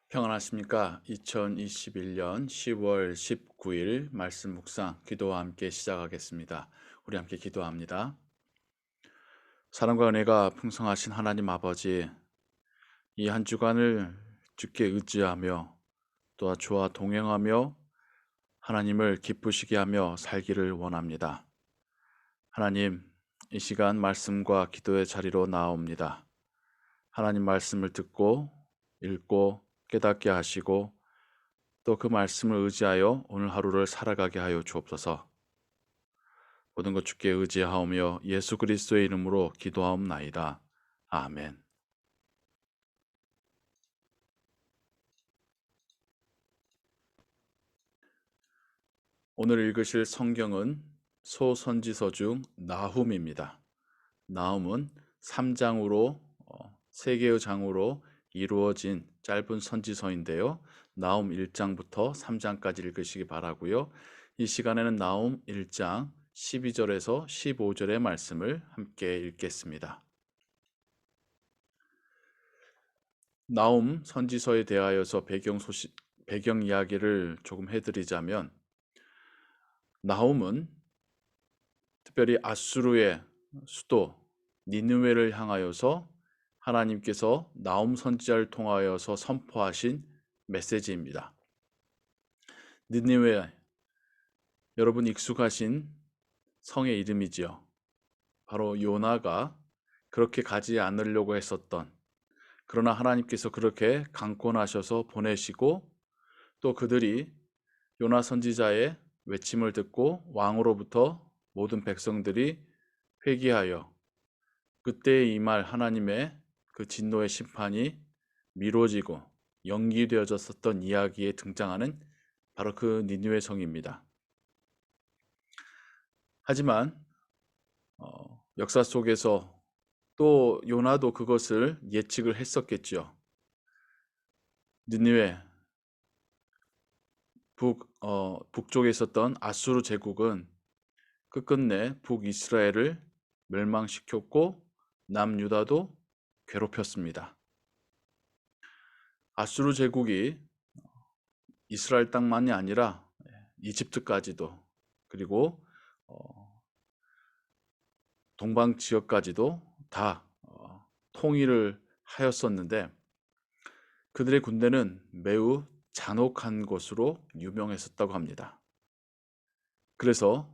평안하십니까? 2021년 10월 19일 말씀 묵상 기도와 함께 시작하겠습니다. 우리 함께 기도합니다. 사랑과 은혜가 풍성하신 하나님 아버지, 이 한 주간을 주께 의지하며 또한 주와 동행하며 하나님을 기쁘시게 하며 살기를 원합니다. 하나님, 이 시간 말씀과 기도의 자리로 나옵니다. 하나님 말씀을 듣고 읽고 깨닫게 하시고 또 그 말씀을 의지하여 오늘 하루를 살아가게 하여 주옵소서. 모든 것 주께 의지하오며 예수 그리스도의 이름으로 기도하옵나이다. 아멘. 오늘 읽으실 성경은 소선지서 중 나훔입니다. 나훔은 3장으로 3개의 장으로 이루어진 짧은 선지서인데요. 나훔 1장부터 3장까지 읽으시기 바라고요. 이 시간에는 나훔 1장 12절에서 15절의 말씀을 함께 읽겠습니다. 나훔 선지서에 대하여서 배경 이야기를 조금 해드리자면, 나훔은 특별히 아수르의 수도 니느웨를 향하여서 하나님께서 나훔 선지자를 통하여서 선포하신 메시지입니다. 니느웨, 여러분 익숙하신 성의 이름이지요. 바로 요나가 그렇게 가지 않으려고 했었던, 그러나 하나님께서 그렇게 강권하셔서 보내시고 또 그들이 요나 선지자의 외침을 듣고 왕으로부터 모든 백성들이 회개하여 그때에 임할 하나님의 그 진노의 심판이 미뤄지고 연기되어졌었던 이야기에 등장하는 바로 그 니느웨 성입니다. 하지만 역사 속에서 또 요나도 그것을 예측을 했었겠죠. 니느웨 북쪽에 있었던 아수르 제국은 끝끝내 북이스라엘을 멸망시켰고 남유다도 괴롭혔습니다. 아수르 제국이 이스라엘 땅만이 아니라 이집트까지도, 그리고 동방 지역까지도 다 통일을 하였었는데, 그들의 군대는 매우 잔혹한 것으로 유명했었다고 합니다. 그래서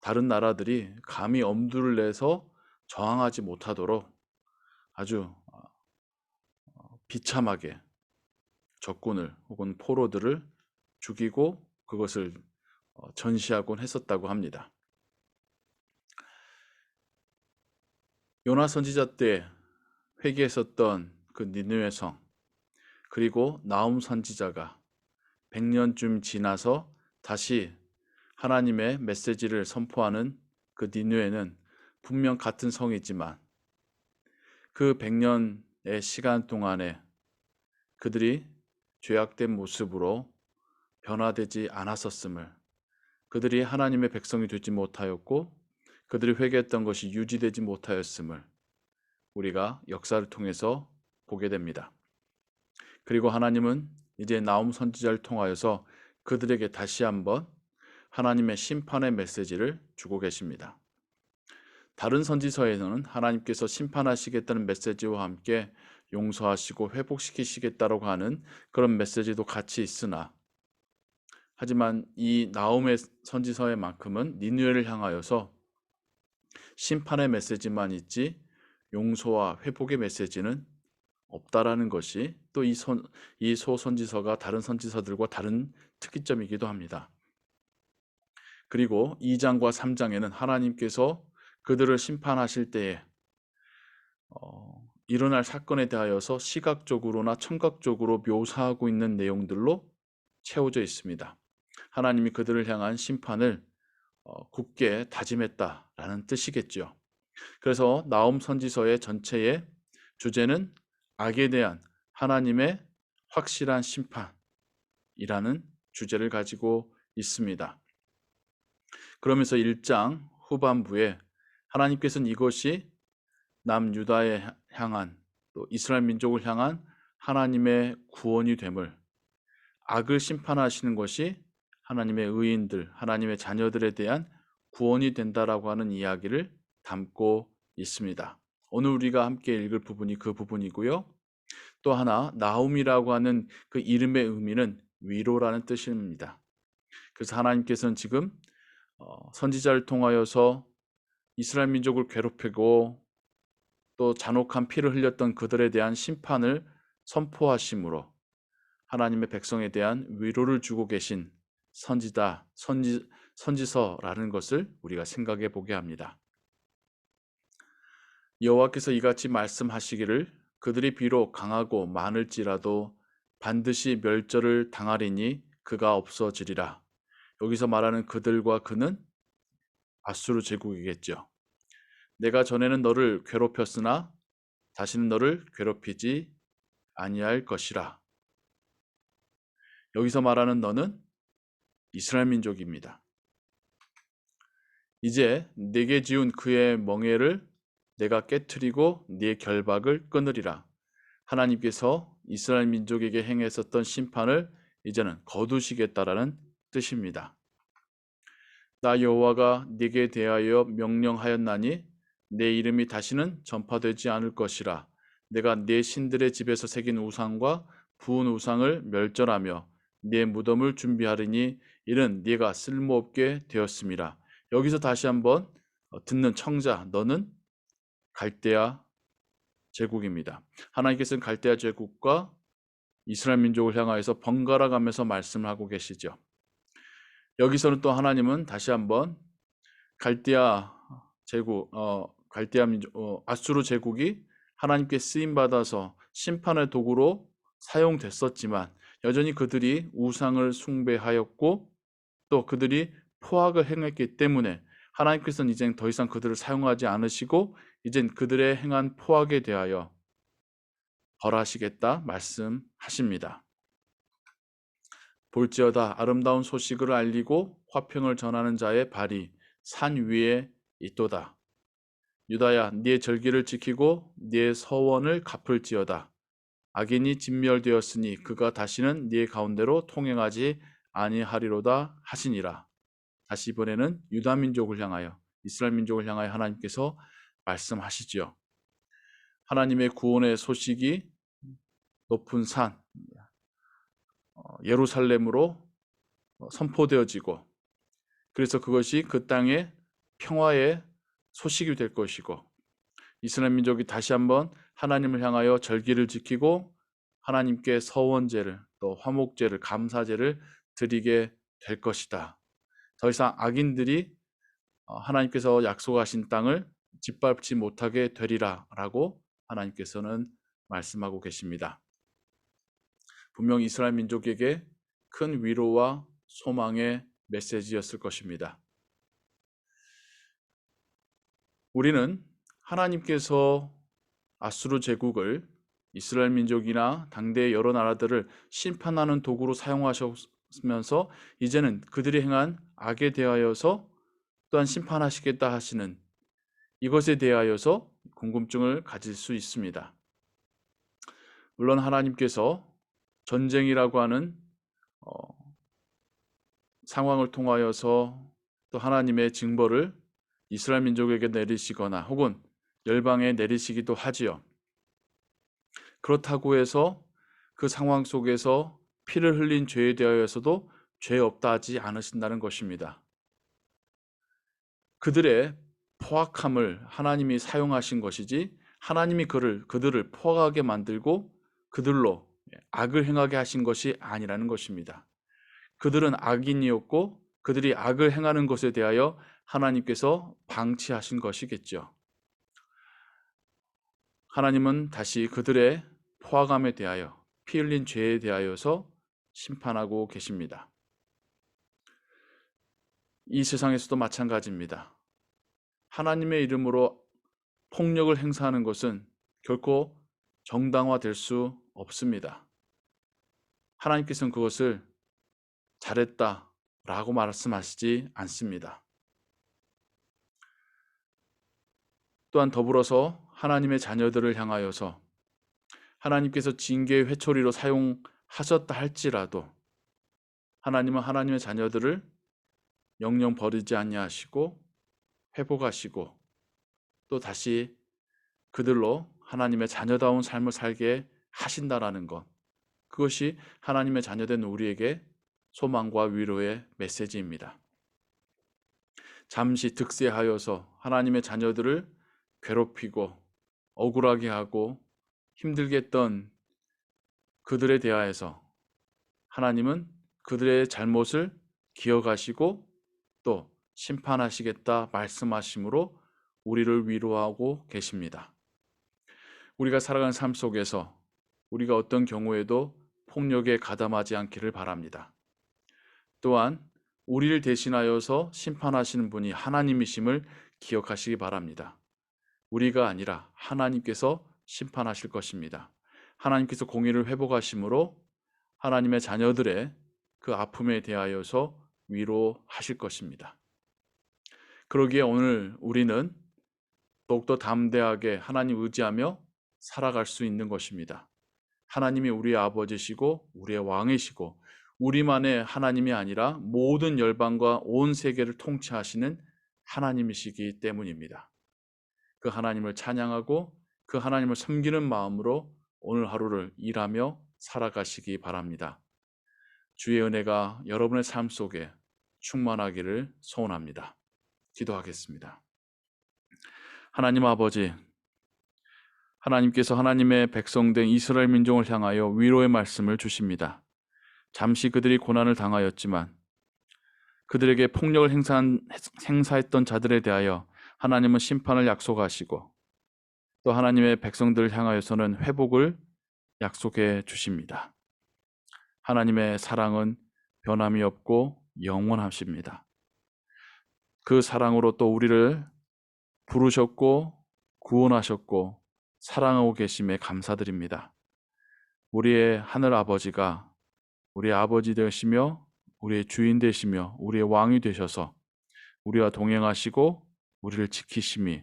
다른 나라들이 감히 엄두를 내서 저항하지 못하도록 아주 비참하게 적군을 혹은 포로들을 죽이고 그것을 전시하곤 했었다고 합니다. 요나 선지자 때 회개했었던 그 니느웨 성, 그리고 나훔 선지자가 100년쯤 지나서 다시 하나님의 메시지를 선포하는 그 니느웨는 분명 같은 성이지만 그 100년의 시간 동안에 그들이 죄악된 모습으로 변화되지 않았었음을, 그들이 하나님의 백성이 되지 못하였고 그들이 회개했던 것이 유지되지 못하였음을 우리가 역사를 통해서 보게 됩니다. 그리고 하나님은 이제 나훔 선지자를 통하여서 그들에게 다시 한번 하나님의 심판의 메시지를 주고 계십니다. 다른 선지서에서는 하나님께서 심판하시겠다는 메시지와 함께 용서하시고 회복시키시겠다고 하는 그런 메시지도 같이 있으나, 하지만 이 나훔의 선지서에만큼은 니느웨를 향하여서 심판의 메시지만 있지 용서와 회복의 메시지는 없다라는 것이 또 이 소선지서가 다른 선지서들과 다른 특이점이기도 합니다. 그리고 2장과 3장에는 하나님께서 그들을 심판하실 때에 일어날 사건에 대하여서 시각적으로나 청각적으로 묘사하고 있는 내용들로 채워져 있습니다. 하나님이 그들을 향한 심판을 굳게 다짐했다라는 뜻이겠죠. 그래서 나훔 선지서의 전체의 주제는 악에 대한 하나님의 확실한 심판이라는 주제를 가지고 있습니다. 그러면서 1장 후반부에 하나님께서는 이것이 남유다에 향한, 또 이스라엘 민족을 향한 하나님의 구원이 됨을, 악을 심판하시는 것이 하나님의 의인들, 하나님의 자녀들에 대한 구원이 된다라고 하는 이야기를 담고 있습니다. 오늘 우리가 함께 읽을 부분이 그 부분이고요. 또 하나 나움이라고 하는 그 이름의 의미는 위로라는 뜻입니다. 그래서 하나님께서는 지금 선지자를 통하여서 이스라엘 민족을 괴롭히고 또 잔혹한 피를 흘렸던 그들에 대한 심판을 선포하심으로 하나님의 백성에 대한 위로를 주고 계신 선지서라는 것을 우리가 생각해 보게 합니다. 여호와께서 이같이 말씀하시기를 그들이 비록 강하고 많을지라도 반드시 멸절을 당하리니 그가 없어지리라. 여기서 말하는 그들과 그는 아수르 제국이겠죠. 내가 전에는 너를 괴롭혔으나 다시는 너를 괴롭히지 아니할 것이라. 여기서 말하는 너는 이스라엘 민족입니다. 이제 네게 지은 그의 멍에를 내가 깨트리고 네 결박을 끊으리라. 하나님께서 이스라엘 민족에게 행했었던 심판을 이제는 거두시겠다라는 뜻입니다. 나 여호와가 네게 대하여 명령하였나니 내 이름이 다시는 전파되지 않을 것이라. 내가 네 신들의 집에서 새긴 우상과 부은 우상을 멸절하며 네 무덤을 준비하리니 이는 네가 쓸모없게 되었음이라. 여기서 다시 한번 듣는 청자, 너는 갈대아 제국입니다. 하나님께서는 갈대아 제국과 이스라엘 민족을 향하여서 번갈아 가면서 말씀을 하고 계시죠. 여기서는 또 하나님은 다시 한번 갈대아 제국, 갈대아 민족, 아수르 제국이 하나님께 쓰임 받아서 심판의 도구로 사용됐었지만 여전히 그들이 우상을 숭배하였고 또 그들이 포악을 행했기 때문에 하나님께서는 이젠 더 이상 그들을 사용하지 않으시고 이젠 그들의 행한 포악에 대하여 벌하시겠다 말씀하십니다. 볼지어다 아름다운 소식을 알리고 화평을 전하는 자의 발이 산 위에 있도다. 유다야, 네 절기를 지키고 네 서원을 갚을지어다. 악인이 진멸되었으니 그가 다시는 네 가운데로 통행하지 아니하리로다 하시니라. 다시 이번에는 유다 민족을 향하여, 이스라엘 민족을 향하여 하나님께서 말씀하시지요. 하나님의 구원의 소식이 높은 산 예루살렘으로 선포되어지고, 그래서 그것이 그 땅의 평화의 소식이 될 것이고, 이스라엘 민족이 다시 한번 하나님을 향하여 절기를 지키고 하나님께 서원제를 또 화목제를 감사제를 드리게 될 것이다. 더 이상 악인들이 하나님께서 약속하신 땅을 짓밟지 못하게 되리라 라고 하나님께서는 말씀하고 계십니다. 분명 이스라엘 민족에게 큰 위로와 소망의 메시지였을 것입니다. 우리는 하나님께서 아수르 제국을 이스라엘 민족이나 당대의 여러 나라들을 심판하는 도구로 사용하셨으면서 이제는 그들이 행한 악에 대하여서 또한 심판하시겠다 하시는 이것에 대하여서 궁금증을 가질 수 있습니다. 물론 하나님께서 전쟁이라고 하는 상황을 통하여서 또 하나님의 징벌을 이스라엘 민족에게 내리시거나 혹은 열방에 내리시기도 하지요. 그렇다고 해서 그 상황 속에서 피를 흘린 죄에 대하여서도 죄 없다 하지 않으신다는 것입니다. 그들의 포악함을 하나님이 사용하신 것이지 하나님이 그들을 포악하게 만들고 그들로 악을 행하게 하신 것이 아니라는 것입니다. 그들은 악인이었고 그들이 악을 행하는 것에 대하여 하나님께서 방치하신 것이겠죠. 하나님은 다시 그들의 포악함에 대하여 피 흘린 죄에 대하여서 심판하고 계십니다. 이 세상에서도 마찬가지입니다. 하나님의 이름으로 폭력을 행사하는 것은 결코 정당화될 수 없습니다. 하나님께서는 그것을 잘했다라고 말씀하시지 않습니다. 또한 더불어서 하나님의 자녀들을 향하여서 하나님께서 징계의 회초리로 사용하셨다 할지라도 하나님은 하나님의 자녀들을 영영 버리지 아니하시고 회복하시고 또 다시 그들로 하나님의 자녀다운 삶을 살게 하신다라는 것, 그것이 하나님의 자녀된 우리에게 소망과 위로의 메시지입니다. 잠시 득세하여서 하나님의 자녀들을 괴롭히고 억울하게 하고 힘들게 했던 그들에 대하여서 하나님은 그들의 잘못을 기억하시고 또 심판하시겠다 말씀하심으로 우리를 위로하고 계십니다. 우리가 살아가는 삶 속에서 우리가 어떤 경우에도 폭력에 가담하지 않기를 바랍니다. 또한 우리를 대신하여서 심판하시는 분이 하나님이심을 기억하시기 바랍니다. 우리가 아니라 하나님께서 심판하실 것입니다. 하나님께서 공의를 회복하심으로 하나님의 자녀들의 그 아픔에 대하여서 위로하실 것입니다. 그러기에 오늘 우리는 더욱더 담대하게 하나님 의지하며 살아갈 수 있는 것입니다. 하나님이 우리의 아버지시고 우리의 왕이시고 우리만의 하나님이 아니라 모든 열방과 온 세계를 통치하시는 하나님이시기 때문입니다. 그 하나님을 찬양하고 그 하나님을 섬기는 마음으로 오늘 하루를 일하며 살아가시기 바랍니다. 주의 은혜가 여러분의 삶 속에 충만하기를 소원합니다. 기도하겠습니다. 하나님 아버지, 하나님께서 하나님의 백성된 이스라엘 민족을 향하여 위로의 말씀을 주십니다. 잠시 그들이 고난을 당하였지만 그들에게 폭력을 행사했던 자들에 대하여 하나님은 심판을 약속하시고 또 하나님의 백성들을 향하여서는 회복을 약속해 주십니다. 하나님의 사랑은 변함이 없고 영원하십니다. 그 사랑으로 또 우리를 부르셨고 구원하셨고 사랑하고 계심에 감사드립니다. 우리의 하늘 아버지가 우리의 아버지 되시며 우리의 주인 되시며 우리의 왕이 되셔서 우리와 동행하시고 우리를 지키심이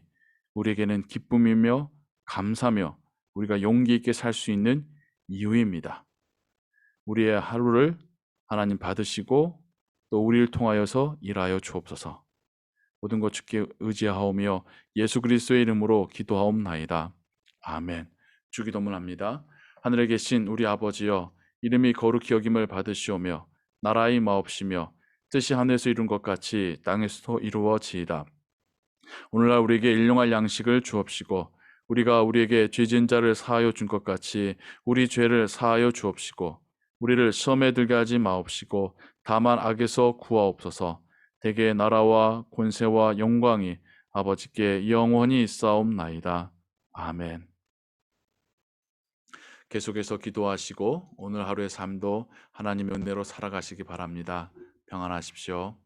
우리에게는 기쁨이며 감사며 우리가 용기 있게 살 수 있는 이유입니다. 우리의 하루를 하나님 받으시고 또 우리를 통하여서 일하여 주옵소서. 모든 것 주께 의지하오며 예수 그리스도의 이름으로 기도하옵나이다. 아멘. 주기도문합니다. 하늘에 계신 우리 아버지여, 이름이 거룩히 여김을 받으시오며 나라의 마옵시며 뜻이 하늘에서 이룬 것 같이 땅에서도 이루어지이다. 오늘날 우리에게 일용할 양식을 주옵시고 우리가 우리에게 죄진 자를 사하여 준 것 같이 우리 죄를 사하여 주옵시고 우리를 시험에 들게 하지 마옵시고 다만 악에서 구하옵소서. 대개 나라와 권세와 영광이 아버지께 영원히 있사옵나이다. 아멘. 계속해서 기도하시고 오늘 하루의 삶도 하나님의 은혜로 살아가시기 바랍니다. 평안하십시오.